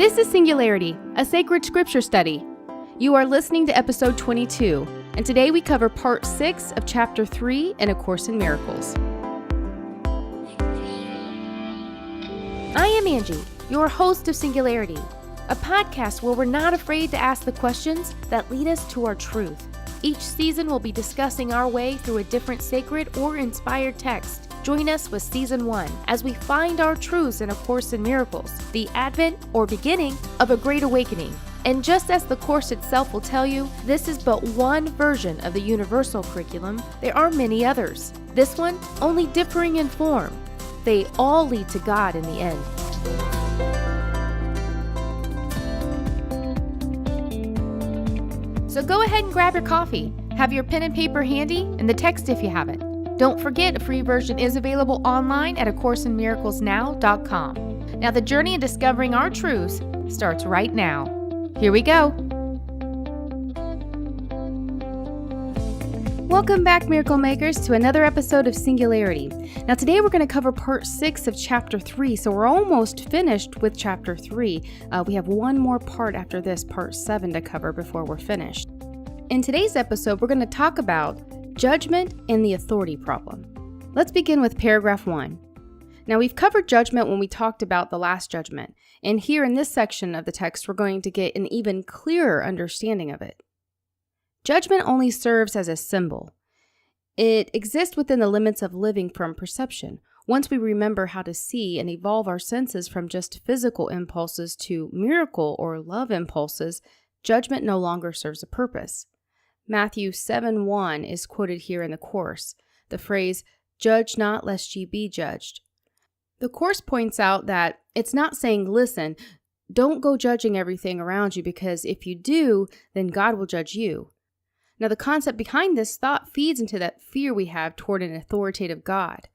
This is Singularity, a sacred scripture study. You are listening to episode 22, and today we cover part 6 of chapter 3 in A Course in Miracles. I am Angie, your host of Singularity, a podcast where we're not afraid to ask the questions that lead us to our truth. Each season we'll be discussing our way through a different sacred or inspired text. Join us with Season 1 as we find our truths in A Course in Miracles, the advent or beginning of a great awakening. And just as the Course itself will tell you, this is but one version of the universal curriculum. There are many others. This one only differing in form. They all lead to God in the end. So go ahead and grab your coffee, have your pen and paper handy, and the text if you haven't. Don't forget, a free version is available online at acourseinmiraclesnow.com. Now the journey in discovering our truths starts right now. Here we go. Welcome back, Miracle Makers, to another episode of Singularity. Now today we're going to cover part 6 of chapter 3, so we're almost finished with chapter 3. We have one more part after this, part 7, to cover before we're finished. In today's episode, we're going to talk about judgment and the authority problem. Let's begin with paragraph 1. Now we've covered judgment when we talked about the last judgment, and here in this section of the text we're going to get an even clearer understanding of it. Judgment only serves as a symbol. It exists within the limits of living from perception. Once we remember how to see and evolve our senses from just physical impulses to miracle or love impulses, judgment no longer serves a purpose. Matthew 7:1 is quoted here in the Course. The phrase, "Judge not lest ye be judged." The Course points out that it's not saying, listen, don't go judging everything around you, because if you do, then God will judge you. Now, the concept behind this thought feeds into that fear we have toward an authoritative God.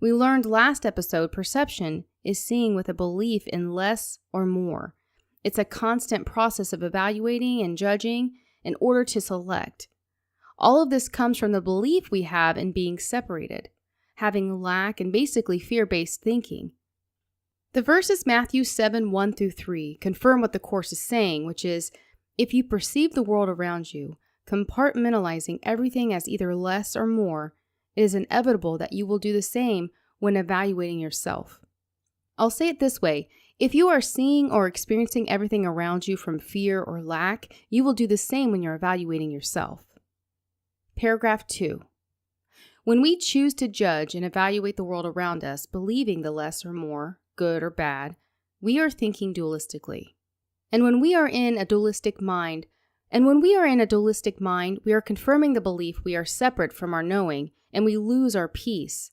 We learned last episode, perception is seeing with a belief in less or more. It's a constant process of evaluating and judging in order to select. All of this comes from the belief we have in being separated, having lack, and basically fear-based thinking. The verses Matthew 7:1-3 confirm what the Course is saying, which is, if you perceive the world around you, compartmentalizing everything as either less or more, it is inevitable that you will do the same when evaluating yourself. I'll say it this way. If you are seeing or experiencing everything around you from fear or lack, you will do the same when you're evaluating yourself. Paragraph 2. When we choose to judge and evaluate the world around us, believing the less or more, good or bad, we are thinking dualistically. And when we are in a dualistic mind, we are confirming the belief we are separate from our knowing, and we lose our peace.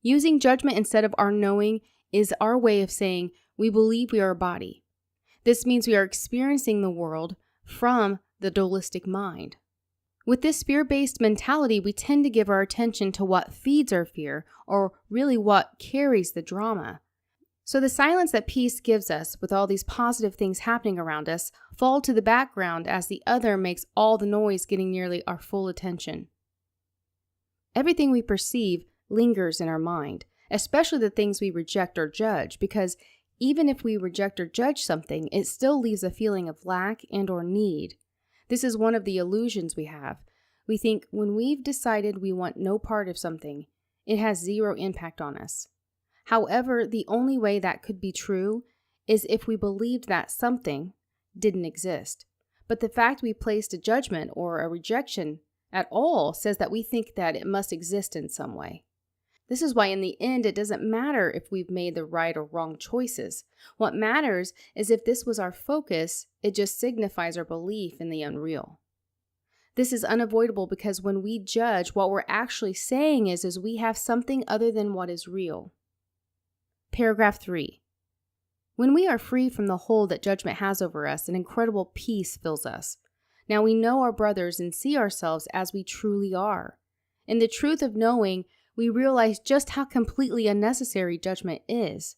Using judgment instead of our knowing is our way of saying we believe we are a body. This means we are experiencing the world from the dualistic mind. With this fear-based mentality, we tend to give our attention to what feeds our fear, or really what carries the drama. So the silence that peace gives us, with all these positive things happening around us, fall to the background as the other makes all the noise, getting nearly our full attention. Everything we perceive lingers in our mind, especially the things we reject or judge, because even if we reject or judge something, it still leaves a feeling of lack and or need. This is one of the illusions we have. We think when we've decided we want no part of something, it has zero impact on us. However, the only way that could be true is if we believed that something didn't exist. But the fact we placed a judgment or a rejection at all says that we think that it must exist in some way. This is why in the end, it doesn't matter if we've made the right or wrong choices. What matters is if this was our focus, it just signifies our belief in the unreal. This is unavoidable because when we judge, what we're actually saying is we have something other than what is real. Paragraph 3. When we are free from the hold that judgment has over us, an incredible peace fills us. Now we know our brothers and see ourselves as we truly are. In the truth of knowing, we realize just how completely unnecessary judgment is.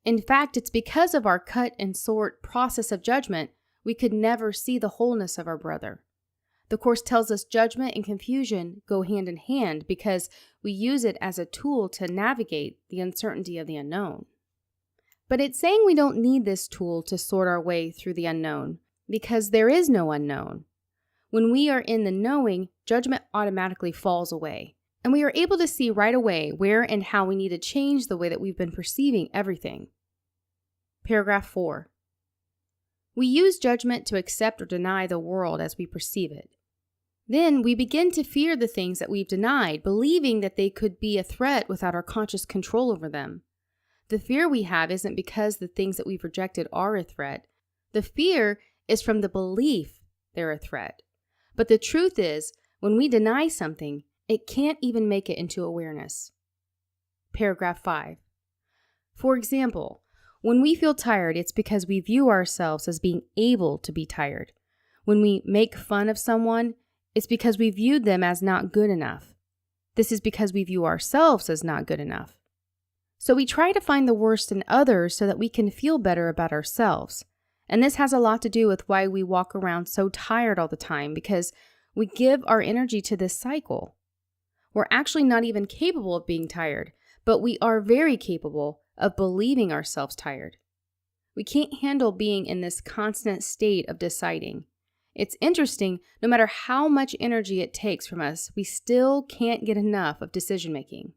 In fact, it's because of our cut and sort process of judgment, we could never see the wholeness of our brother. The Course tells us judgment and confusion go hand in hand because we use it as a tool to navigate the uncertainty of the unknown. But it's saying we don't need this tool to sort our way through the unknown, because there is no unknown. When we are in the knowing, judgment automatically falls away, and we are able to see right away where and how we need to change the way that we've been perceiving everything. Paragraph 4. We use judgment to accept or deny the world as we perceive it. Then we begin to fear the things that we've denied, believing that they could be a threat without our conscious control over them. The fear we have isn't because the things that we've rejected are a threat. The fear is from the belief they're a threat. But the truth is, when we deny something, it can't even make it into awareness. Paragraph 5. For example, when we feel tired, it's because we view ourselves as being able to be tired. When we make fun of someone, it's because we viewed them as not good enough. This is because we view ourselves as not good enough. So we try to find the worst in others so that we can feel better about ourselves. And this has a lot to do with why we walk around so tired all the time, because we give our energy to this cycle. We're actually not even capable of being tired, but we are very capable of believing ourselves tired. We can't handle being in this constant state of deciding. It's interesting, no matter how much energy it takes from us, we still can't get enough of decision making.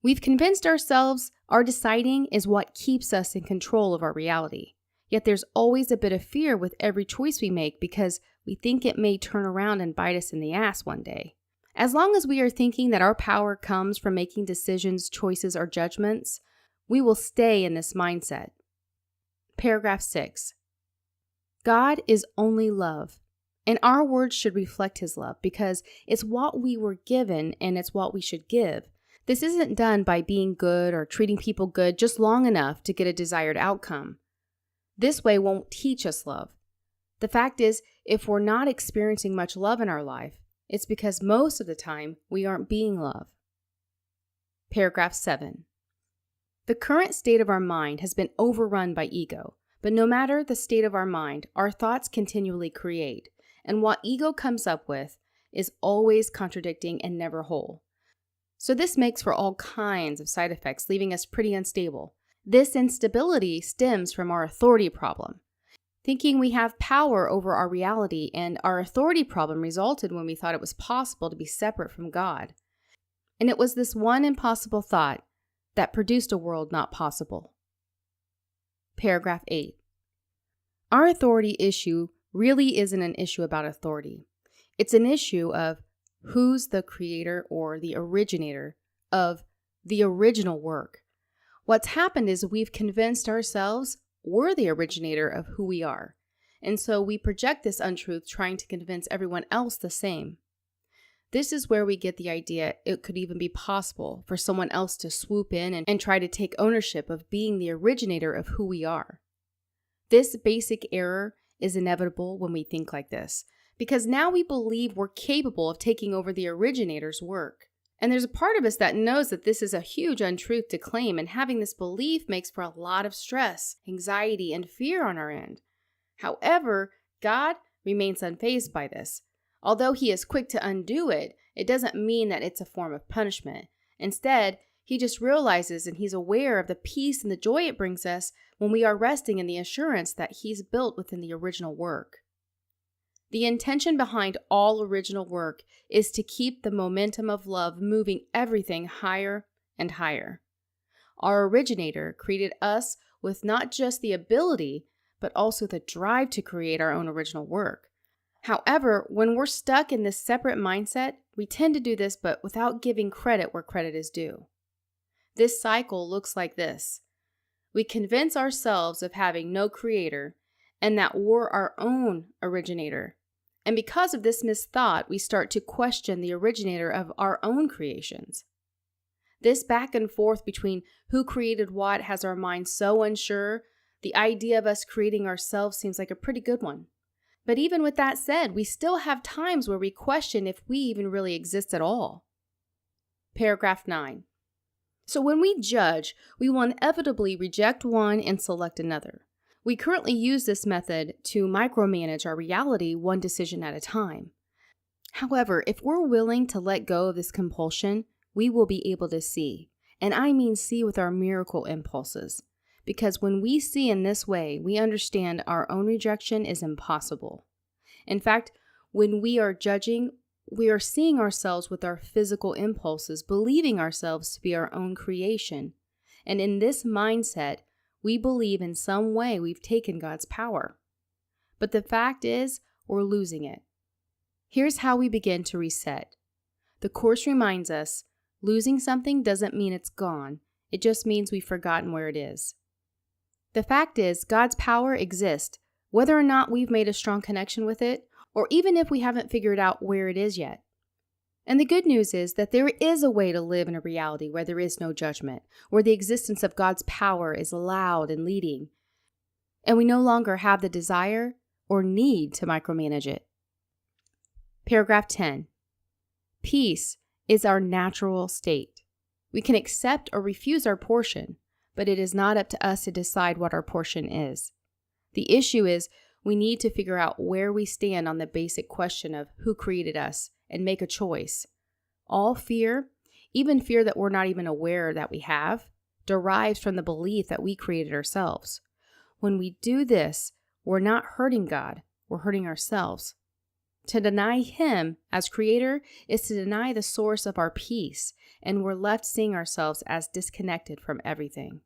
We've convinced ourselves our deciding is what keeps us in control of our reality. Yet there's always a bit of fear with every choice we make because we think it may turn around and bite us in the ass one day. As long as we are thinking that our power comes from making decisions, choices, or judgments, we will stay in this mindset. Paragraph 6. God is only love, and our words should reflect His love because it's what we were given and it's what we should give. This isn't done by being good or treating people good just long enough to get a desired outcome. This way won't teach us love. The fact is, if we're not experiencing much love in our life, it's because most of the time we aren't being love. Paragraph 7. The current state of our mind has been overrun by ego, but no matter the state of our mind, our thoughts continually create, and what ego comes up with is always contradicting and never whole. So this makes for all kinds of side effects, leaving us pretty unstable. This instability stems from our authority problem. Thinking we have power over our reality, and our authority problem resulted when we thought it was possible to be separate from God. And it was this one impossible thought that produced a world not possible. Paragraph 8. Our authority issue really isn't an issue about authority. It's an issue of who's the creator or the originator of the original work. What's happened is we've convinced ourselves we're the originator of who we are. And so we project this untruth trying to convince everyone else the same. This is where we get the idea it could even be possible for someone else to swoop in and try to take ownership of being the originator of who we are. This basic error is inevitable when we think like this, because now we believe we're capable of taking over the originator's work. And there's a part of us that knows that this is a huge untruth to claim, and having this belief makes for a lot of stress, anxiety, and fear on our end. However, God remains unfazed by this. Although He is quick to undo it, it doesn't mean that it's a form of punishment. Instead, He just realizes and He's aware of the peace and the joy it brings us when we are resting in the assurance that He's built within the original work. The intention behind all original work is to keep the momentum of love moving everything higher and higher. Our originator created us with not just the ability, but also the drive to create our own original work. However, when we're stuck in this separate mindset, we tend to do this but without giving credit where credit is due. This cycle looks like this. We convince ourselves of having no creator and that we're our own originator. And because of this misthought, we start to question the originator of our own creations. This back and forth between who created what has our minds so unsure, the idea of us creating ourselves seems like a pretty good one. But even with that said, we still have times where we question if we even really exist at all. Paragraph 9. So when we judge, we will inevitably reject one and select another. We currently use this method to micromanage our reality one decision at a time. However, if we're willing to let go of this compulsion, we will be able to see. And I mean see with our miracle impulses. Because when we see in this way, we understand our own rejection is impossible. In fact, when we are judging, we are seeing ourselves with our physical impulses, believing ourselves to be our own creation. And in this mindset, we believe in some way we've taken God's power. But the fact is, we're losing it. Here's how we begin to reset. The Course reminds us, losing something doesn't mean it's gone. It just means we've forgotten where it is. The fact is, God's power exists, whether or not we've made a strong connection with it, or even if we haven't figured out where it is yet. And the good news is that there is a way to live in a reality where there is no judgment, where the existence of God's power is loud and leading, and we no longer have the desire or need to micromanage it. Paragraph 10. Peace is our natural state. We can accept or refuse our portion, but it is not up to us to decide what our portion is. The issue is we need to figure out where we stand on the basic question of who created us and make a choice. All fear, even fear that we're not even aware that we have, derives from the belief that we created ourselves. When we do this, we're not hurting God, we're hurting ourselves. To deny Him as creator is to deny the source of our peace, and we're left seeing ourselves as disconnected from everything.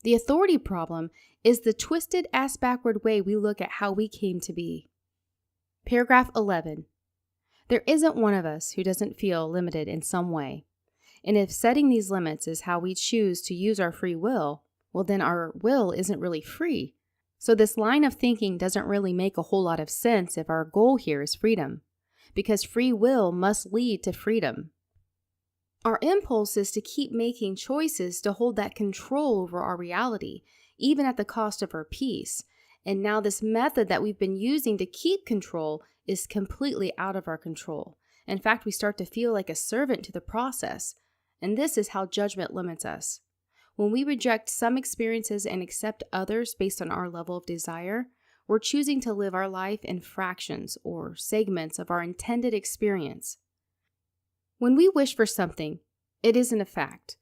The authority problem is the twisted, ass-backward way we look at how we came to be. Paragraph 11. There isn't one of us who doesn't feel limited in some way. And if setting these limits is how we choose to use our free will, well, then our will isn't really free. So this line of thinking doesn't really make a whole lot of sense if our goal here is freedom, because free will must lead to freedom. Our impulse is to keep making choices to hold that control over our reality, even at the cost of our peace. And now this method that we've been using to keep control is completely out of our control. In fact, we start to feel like a servant to the process. And this is how judgment limits us. When we reject some experiences and accept others based on our level of desire, we're choosing to live our life in fractions or segments of our intended experience. When we wish for something, it isn't a fact.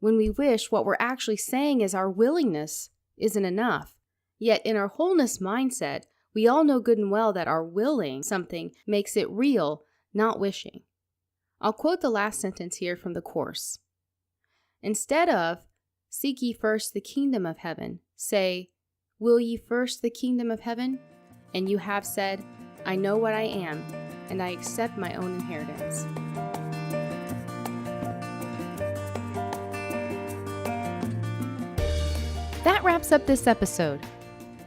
When we wish, what we're actually saying is our willingness isn't enough. Yet in our wholeness mindset, we all know good and well that our willing something makes it real, not wishing. I'll quote the last sentence here from the Course. Instead of, "Seek ye first the kingdom of heaven," say, "Will ye first the kingdom of heaven?" And you have said, "I know what I am, and I accept my own inheritance." That wraps up this episode.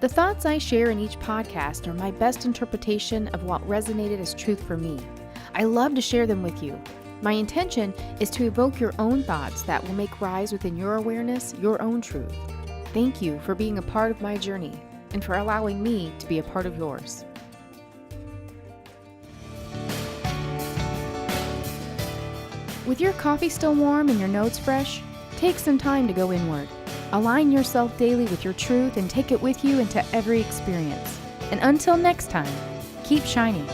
The thoughts I share in each podcast are my best interpretation of what resonated as truth for me. I love to share them with you. My intention is to evoke your own thoughts that will make rise within your awareness your own truth. Thank you for being a part of my journey and for allowing me to be a part of yours. With your coffee still warm and your notes fresh, take some time to go inward. Align yourself daily with your truth and take it with you into every experience. And until next time, keep shining.